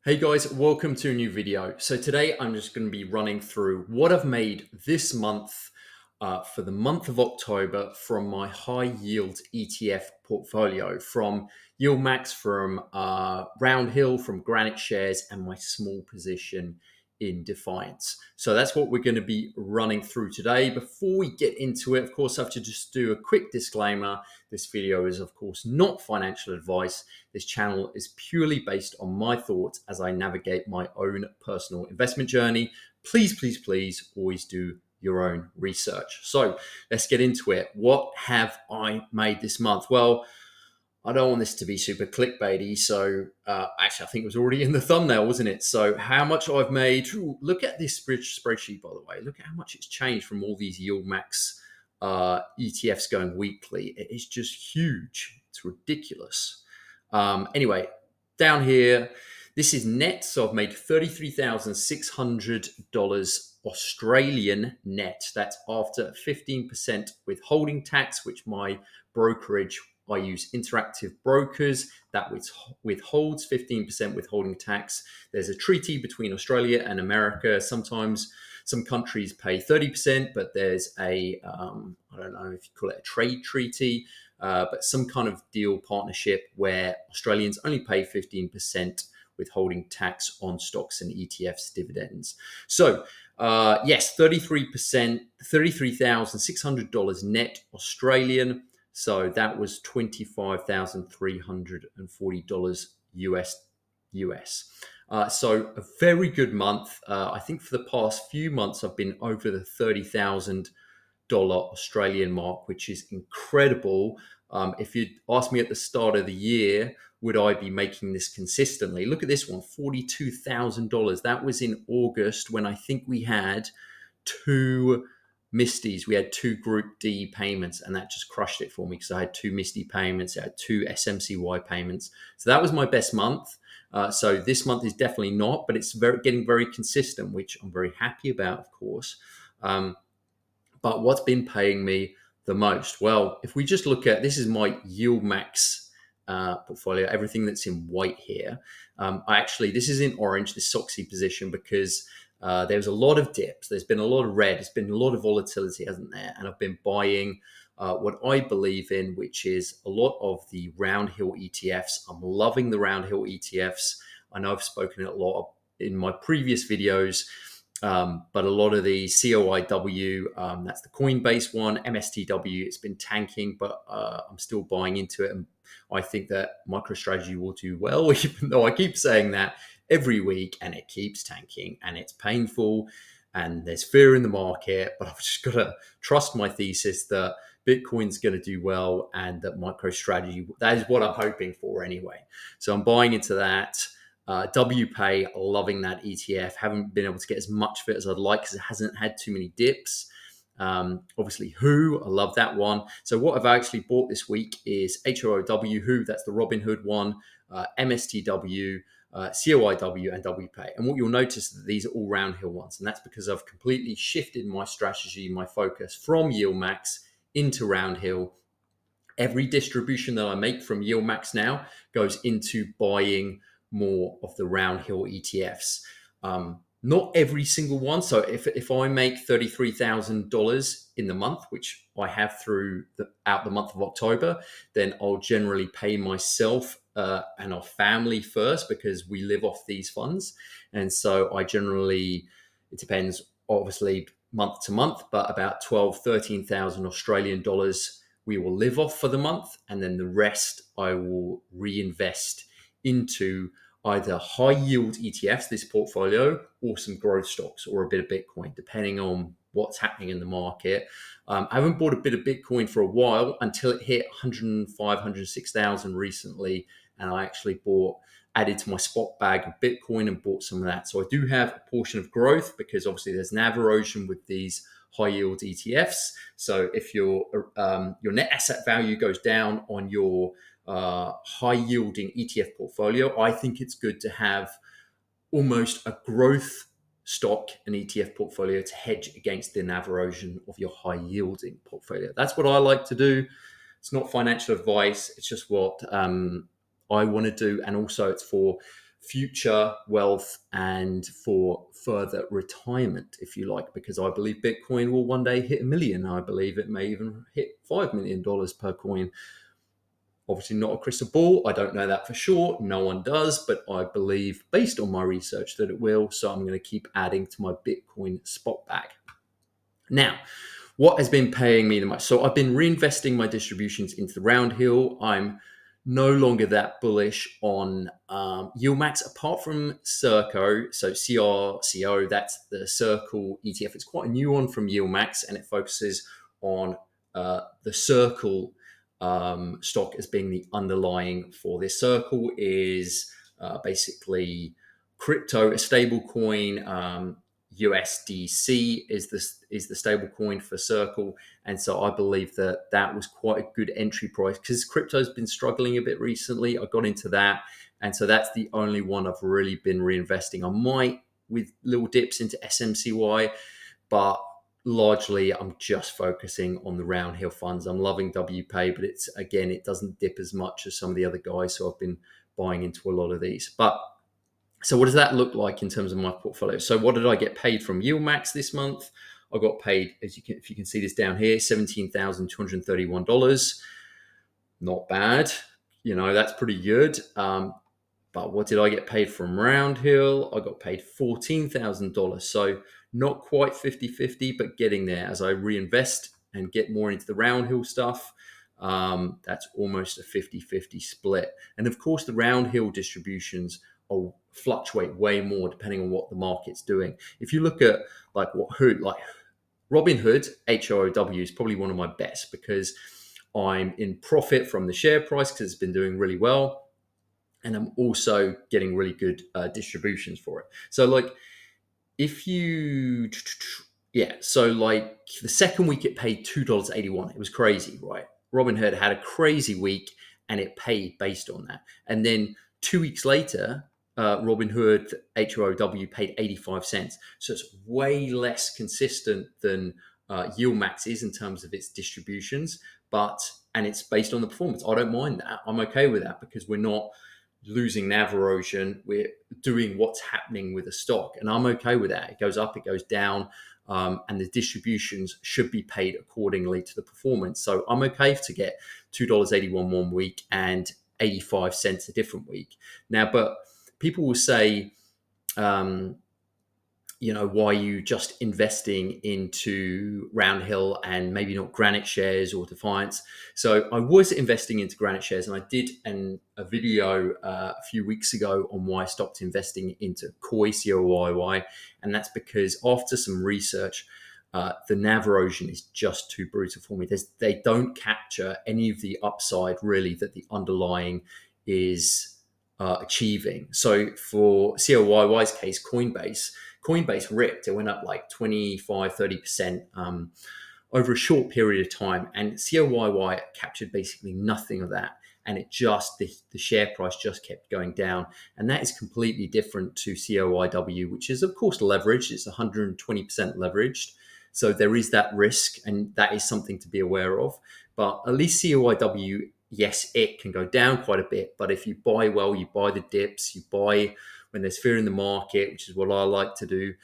Hey guys, welcome to a new video. So today I'm just going to be running through what I've made this month for the month of October from my high yield ETF portfolio, from YIELDMAX, from ROUNDHILL, from GRANITESHARES, and my small position in Defiance. So that's what we're going to be running through today. Before we get into it, of course, I have to just do a quick disclaimer. This video is, of course, not financial advice. This channel is purely based on my thoughts as I navigate my own personal investment journey. Please, please, please always do your own research. So let's get into it. What have I made this month? Well, I don't want this to be super clickbaity, so actually I think it was already in the thumbnail, wasn't it? So how much I've made, look at this spreadsheet, by the way. Look at how much it's changed from all these YIELDMAX ETFs going weekly. It is just huge. It's ridiculous. Anyway, down here, this is net. So I've made $33,600 Australian net. That's after 15% withholding tax, which my brokerage, I use Interactive Brokers, that withholds 15% withholding tax. There's a treaty between Australia and America. Sometimes some countries pay 30%, but there's I don't know if you call it a trade treaty, but some kind of deal partnership where Australians only pay 15% withholding tax on stocks and ETFs dividends. So yes, 33%, $33,600 net Australian. So that was $25,340 US. So a very good month. I think for the past few months, I've been over the $30,000 Australian mark, which is incredible. If you'd asked me at the start of the year, would I be making this consistently? Look at this one, $42,000. That was in August when I think we had two Misties. We had two Group D payments, and that just crushed it for me because I had two Misty payments, I had two SMCY payments. So that was my best month. So this month is definitely not, but it's getting very consistent, which I'm very happy about, of course. But what's been paying me the most? Well, if we just look at, this is my YIELDMAX portfolio, everything that's in white here. This is in orange, this SOXY position, because there's a lot of dips. There's been a lot of red. There's been a lot of volatility, hasn't there? And I've been buying what I believe in, which is a lot of the ROUNDHILL ETFs. I'm loving the ROUNDHILL ETFs. I know I've spoken a lot in my previous videos, but a lot of the COIW, that's the Coinbase one, MSTW, it's been tanking, but I'm still buying into it. And I think that MicroStrategy will do well, even though I keep saying that every week and it keeps tanking and it's painful and there's fear in the market. But I've just got to trust my thesis that Bitcoin's going to do well and that MicroStrategy, that is what I'm hoping for anyway. So I'm buying into that. WPay, loving that ETF. Haven't been able to get as much of it as I'd like because it hasn't had too many dips. Obviously HOOW, I love that one. So what I've actually bought this week is HOOW, HOOW, that's the Robinhood one, MSTW, COIW, and WPay. And what you'll notice is that these are all ROUNDHILL ones, and that's because I've completely shifted my strategy, my focus from YIELDMAX into ROUNDHILL. Every distribution that I make from YIELDMAX now goes into buying more of the ROUNDHILL ETFs. Not every single one. So if I make $33,000 in the month, which I have throughout the month of October, then I'll generally pay myself and our family first because we live off these funds. And so I generally, it depends obviously month to month, but about 13,000 Australian dollars we will live off for the month. And then the rest I will reinvest into either high yield ETFs, this portfolio, or some growth stocks or a bit of Bitcoin, depending on what's happening in the market. I haven't bought a bit of Bitcoin for a while until it hit 105, 106,000 recently. And I actually added to my spot bag of Bitcoin and bought some of that. So I do have a portion of growth because obviously there's NAV erosion with these high yield ETFs. So if your net asset value goes down on your high yielding ETF portfolio, I think it's good to have almost a growth stock and ETF portfolio to hedge against the NAV erosion of your high yielding portfolio. That's what I like to do. It's not financial advice. It's just what I want to do. And also it's for future wealth and for further retirement, if you like, because I believe Bitcoin will one day hit $1 million. I believe it may even hit $5 million per coin. Obviously not a crystal ball. I don't know that for sure. No one does, but I believe based on my research that it will. So I'm going to keep adding to my Bitcoin spot bag. Now, what has been paying me the most? So I've been reinvesting my distributions into the Roundhill. I'm no longer that bullish on YIELDMAX, apart from Circo. So CRCO, that's the Circle ETF. It's quite a new one from YIELDMAX, and it focuses on the Circle stock as being the underlying for this. Circle is basically crypto, a stable coin. USDC is the stable coin for Circle, and so I believe that was quite a good entry price because crypto's been struggling a bit recently. I got into that, and so that's the only one I've really been reinvesting. I might with little dips into SMCY, but largely I'm just focusing on the Roundhill funds. I'm loving WPay, but it doesn't dip as much as some of the other guys, so I've been buying into a lot of these. But so what does that look like in terms of my portfolio? So what did I get paid from YIELDMAX this month? I got paid, if you can see this down here, $17,231. Not bad. That's pretty good. But what did I get paid from Roundhill? I got paid $14,000. So not quite 50-50, but getting there as I reinvest and get more into the Roundhill stuff. That's almost a 50-50 split. And of course, the Roundhill distributions will fluctuate way more depending on what the market's doing. If you look at like Robinhood, HOOW is probably one of my best because I'm in profit from the share price because it's been doing really well. And I'm also getting really good distributions for it. So like so like the second week it paid $2.81. It was crazy, right? Robinhood had a crazy week and it paid based on that. And then 2 weeks later, Robinhood HOOW paid 85 cents. So it's way less consistent than YIELDMAX is in terms of its distributions, and it's based on the performance. I don't mind that. I'm okay with that because we're not losing NAV erosion. We're doing what's happening with the stock, and I'm okay with that. It goes up, it goes down, and the distributions should be paid accordingly to the performance. So I'm okay to get $2.81 one week and 85 cents a different week. Now, but people will say, why are you just investing into Roundhill and maybe not Granite or Defiance? So I was investing into Granite, and I did a video a few weeks ago on why I stopped investing into COIW, and that's because after some research, the NAV erosion is just too brutal for me. They don't capture any of the upside really that the underlying is achieving. So for COIY's case, Coinbase ripped. It went up like 25-30% over a short period of time, and COIY captured basically nothing of that, and it just the share price just kept going down. And that is completely different to COIW, which is of course leveraged. It's 120% leveraged, so there is that risk, and that is something to be aware of. But at least COIW, yes, it can go down quite a bit, but if you buy well, you buy the dips, you buy when there's fear in the market, which is what I like to do,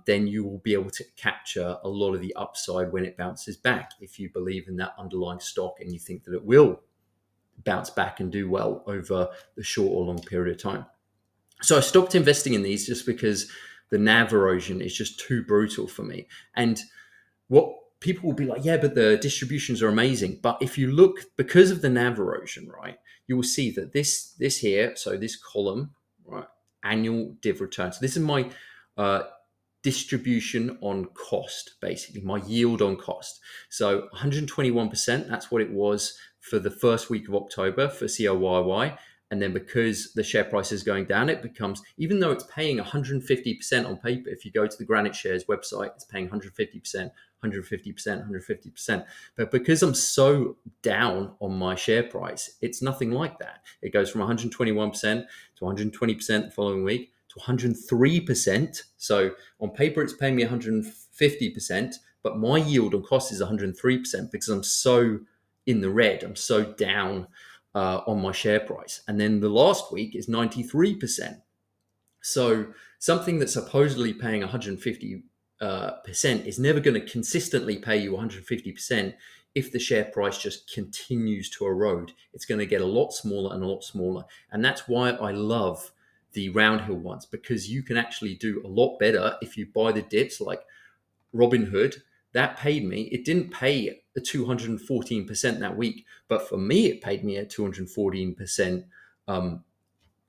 then you will be able to capture a lot of the upside when it bounces back. If you believe in that underlying stock and you think that it will bounce back and do well over the short or long period of time. So I stopped investing in these just because the NAV erosion is just too brutal for me. And what people will be like, yeah, but the distributions are amazing. But if you look, because of the NAV erosion, right, you will see that this here, so this column, right, annual div return. So this is my distribution on cost, basically my yield on cost. So 121%, that's what it was for the first week of October for COYY. And then because the share price is going down, it becomes, even though it's paying 150% on paper, if you go to the GraniteShares website, it's paying 150%, 150%. But because I'm so down on my share price, it's nothing like that. It goes from 121% to 120% the following week to 103%. So on paper, it's paying me 150%, but my yield on cost is 103% because I'm so in the red. I'm so down on my share price. And then the last week is 93%. So something that's supposedly paying 150% is never going to consistently pay you 150% if the share price just continues to erode. It's going to get a lot smaller and a lot smaller. And that's why I love the Roundhill ones, because you can actually do a lot better if you buy the dips like Robinhood. That paid me. It didn't pay a 214% that week, but for me, it paid me a 214%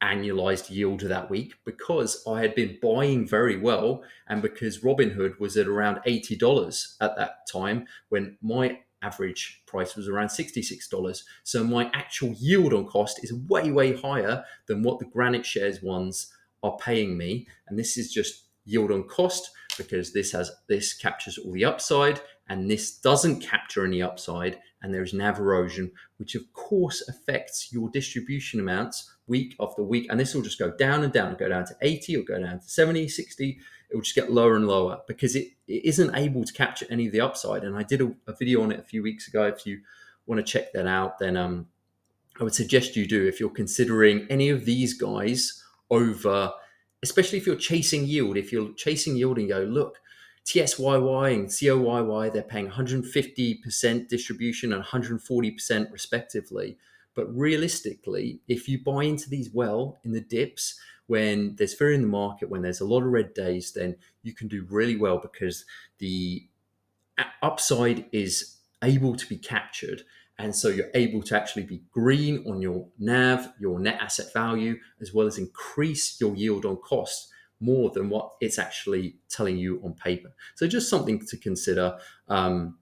annualized yield that week because I had been buying very well, and because Robinhood was at around $80 at that time when my average price was around $66. So my actual yield on cost is way, way higher than what the GraniteShares ones are paying me. And this is just yield on cost because this captures all the upside, and this doesn't capture any upside, and there's NAV erosion, which of course affects your distribution amounts week after week. And this will just go down and down, go down to 80 or go down to 70, 60. It will just get lower and lower because it isn't able to capture any of the upside. And I did a video on it a few weeks ago. If you want to check that out, then I would suggest you do if you're considering any of these guys over, especially if you're chasing yield. If you're chasing yield and go, look, TSYY and COIY, they're paying 150% distribution and 140% respectively. But realistically, if you buy into these well in the dips, when there's fear in the market, when there's a lot of red days, then you can do really well because the upside is able to be captured. And so you're able to actually be green on your NAV, your net asset value, as well as increase your yield on cost more than what it's actually telling you on paper. So just something to consider. And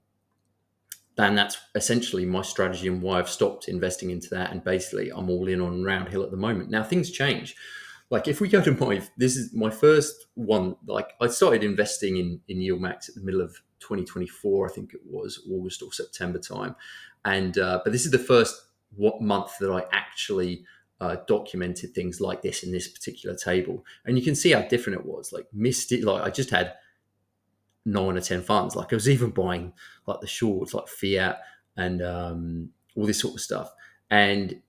that's essentially my strategy and why I've stopped investing into that. And basically, I'm all in on Roundhill at the moment. Now, things change. Like if we go to this is my first one. Like I started investing in YIELDMAX at the middle of 2024. I think it was August or September time. And but this is the first month that I actually documented things like this in this particular table. And you can see how different it was. Like Misty, like I just had 9 or 10 funds. Like I was even buying like the shorts, like Fiat and all this sort of stuff. And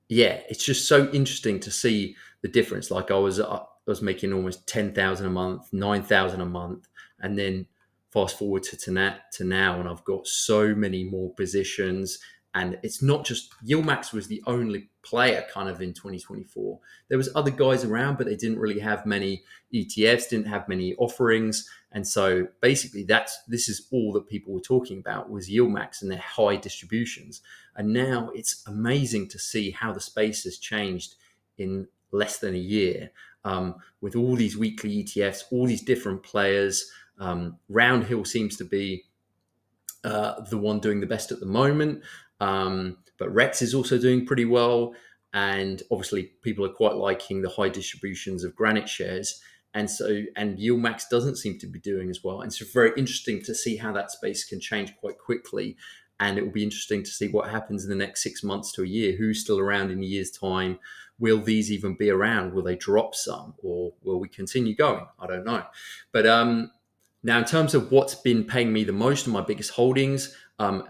yeah, it's just so interesting to see the difference. Like I was making almost 10,000 a month, 9,000 a month, and then fast forward to now, and I've got so many more positions. And it's not just YIELDMAX was the only player kind of in 2024. There was other guys around, but they didn't really have many ETFs, didn't have many offerings. And so basically this is all that people were talking about was YIELDMAX and their high distributions. And now it's amazing to see how the space has changed in less than a year with all these weekly ETFs, all these different players. Roundhill seems to be the one doing the best at the moment. But Rex is also doing pretty well. And obviously people are quite liking the high distributions of GraniteShares. And YIELDMAX doesn't seem to be doing as well. And it's very interesting to see how that space can change quite quickly. And it will be interesting to see what happens in the next 6 months to a year. Who's still around in a year's time? Will these even be around? Will they drop some? Or will we continue going? I don't know. But now, in terms of what's been paying me the most of my biggest holdings,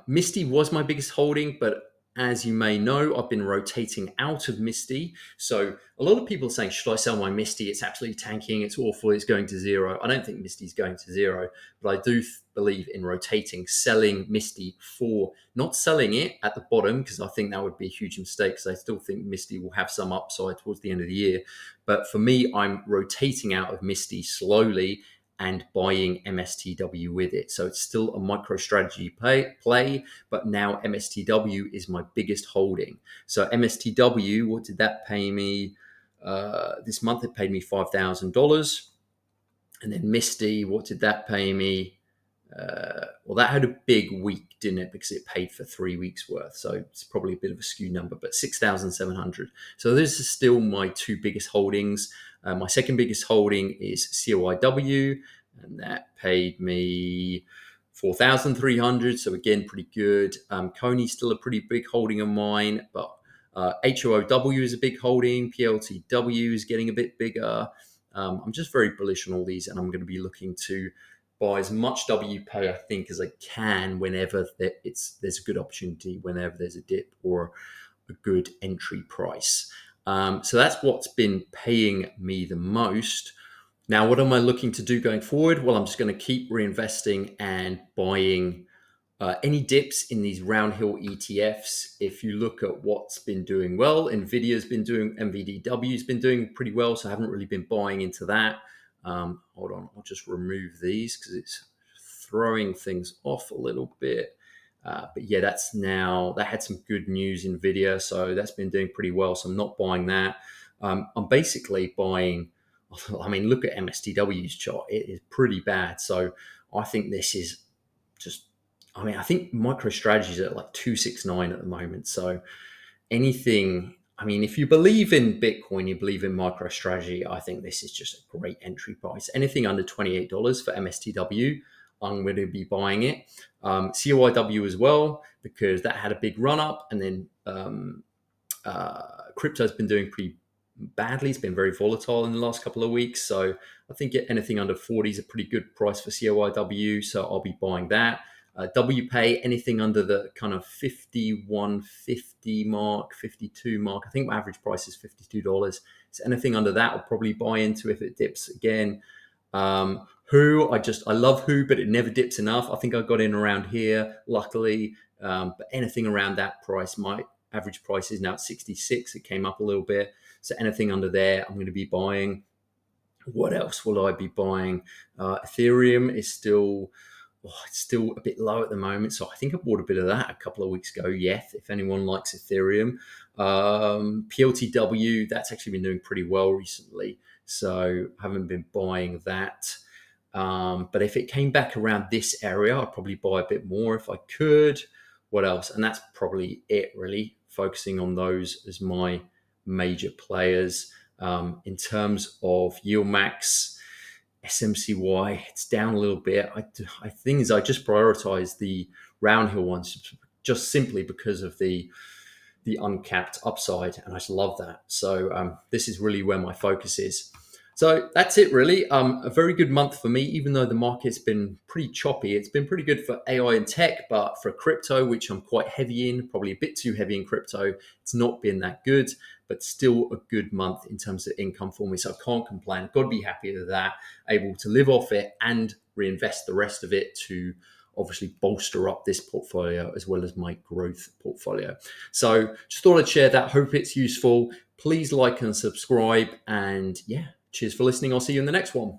Misty was my biggest holding, but as you may know, I've been rotating out of Misty. So a lot of people are saying, should I sell my Misty? It's absolutely tanking. It's awful. It's going to zero. I don't think Misty's going to zero, but I do believe in rotating, selling Misty for not selling it at the bottom, because I think that would be a huge mistake, because I still think Misty will have some upside towards the end of the year. But for me, I'm rotating out of Misty slowly and buying MSTW with it. So it's still a micro strategy play, but now MSTW is my biggest holding. So MSTW, what did that pay me? This month it paid me $5,000. And then Misty, what did that pay me? Well, that had a big week, didn't it? Because it paid for 3 weeks worth. So it's probably a bit of a skew number, but 6,700. So this is still my two biggest holdings. My second biggest holding is COIW, and that paid me 4,300. So again, pretty good. Coney's still a pretty big holding of mine, but HOOW is a big holding. PLTW is getting a bit bigger. I'm just very bullish on all these, and I'm going to be looking to buy as much WPay, I think, as I can whenever there's a good opportunity, whenever there's a dip or a good entry price. So that's what's been paying me the most. Now, what am I looking to do going forward? Well, I'm just going to keep reinvesting and buying any dips in these ROUNDHILL ETFs. If you look at what's been doing well, NVIDIA's been doing, MVDW's been doing pretty well, so I haven't really been buying into that. Hold on, I'll just remove these because it's throwing things off a little bit. But yeah, that had some good news, NVIDIA, so that's been doing pretty well, so I'm not buying that. I'm basically buying, I mean, look at MSTW's chart. It is pretty bad. So I think this is just, I mean, I think MicroStrategy is at like 269 at the moment. So anything, I mean, if you believe in Bitcoin, you believe in MicroStrategy, I think this is just a great entry price. Anything under $28 for MSTW, I'm going to be buying it. COIW as well, because that had a big run up, and then crypto's been doing pretty badly. It's been very volatile in the last couple of weeks. So I think anything under 40 is a pretty good price for COIW. So I'll be buying that. WPay, anything under the kind of 51.50 mark, 52 mark. I think my average price is $52. So anything under that I'll probably buy into if it dips again. HOOW, I love HOOW, but it never dips enough. I think I got in around here, luckily. But anything around that price, my average price is now at 66. It came up a little bit. So anything under there, I'm going to be buying. What else will I be buying? Ethereum is still, it's still a bit low at the moment. So I think I bought a bit of that a couple of weeks ago. Yes, if anyone likes Ethereum. PLTW, that's actually been doing pretty well recently. So I haven't been buying that. But if it came back around this area, I'd probably buy a bit more if I could. What else? And that's probably it, really, focusing on those as my major players. In terms of YIELDMAX, SMCY, it's down a little bit. I think I just prioritize the ROUNDHILL ones just simply because of the uncapped upside, and I just love that. So this is really where my focus is. So that's it, really. A very good month for me, even though the market's been pretty choppy. It's been pretty good for AI and tech, but for crypto, which I'm quite heavy in, probably a bit too heavy in crypto, it's not been that good, but still a good month in terms of income for me. So I can't complain. Got to be happy with that, able to live off it and reinvest the rest of it to obviously bolster up this portfolio as well as my growth portfolio. So just thought I'd share that. Hope it's useful. Please like and subscribe. And yeah, cheers for listening. I'll see you in the next one.